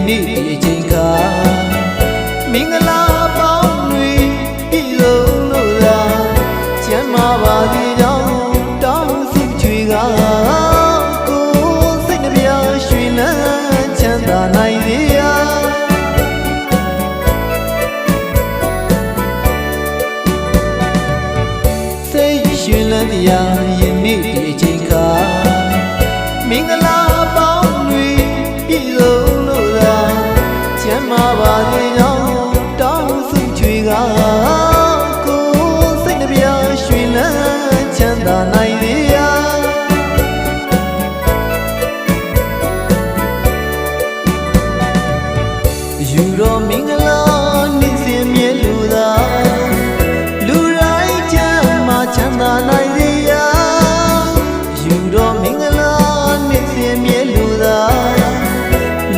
နေ့ဒီအချိန်ခါမင်္ဂလာပေါင်းတွေပြည်လုံးလို့သာကျမ်းမာပါစေကြောင်းတောင်းဆုချွေကကိုယ်စိတ်နှပြရွှင်လန်းချမ်းသာနိုင်စေရာစိတ်ရွှင်လန်းတရားယနေ့ဒီအချိန်ခါမင်္ဂလာပေါင်းတွေပြည်လုံးလို့သာကျမ်းမာပါစေကြောင်းတောင်းဆုချွေကကိုယ်စိတ်နှပြရွှင်လန်းချမ်းသာနိုင်စေရာယူတော်မင်္ဂလာနေ့စဉ်မြဲလို့သာလူတိုင်းချမ်းသာချမ်းသာနိုင်စေရာယူတော်မင်္ဂလာနေ့စဉ်မြဲလို့သာ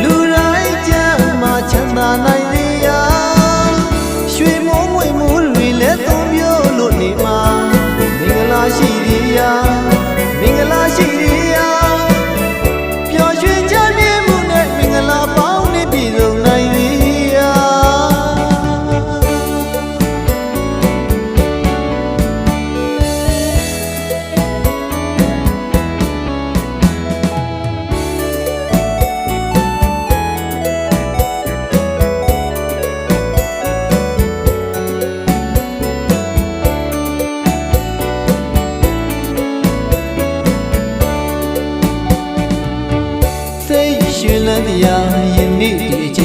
လူတိုင်းချမ်းသာချမ်းသာနိုင်စေရာရွှေမိုးမွေမိုးတွေလည်းသုံးပြောလို့နေမှာမင်္ဂလာရှိသေးရာမင်္ဂလာရှိသေးရာပျော်ရွှင်ကြမြဲမှုနဲ့မင်္ဂလာပေါင်းနဲ့ပြည့်စုံနိုင်စေရာရွှင်လန်းတရားယနေ့ဒီအချိန်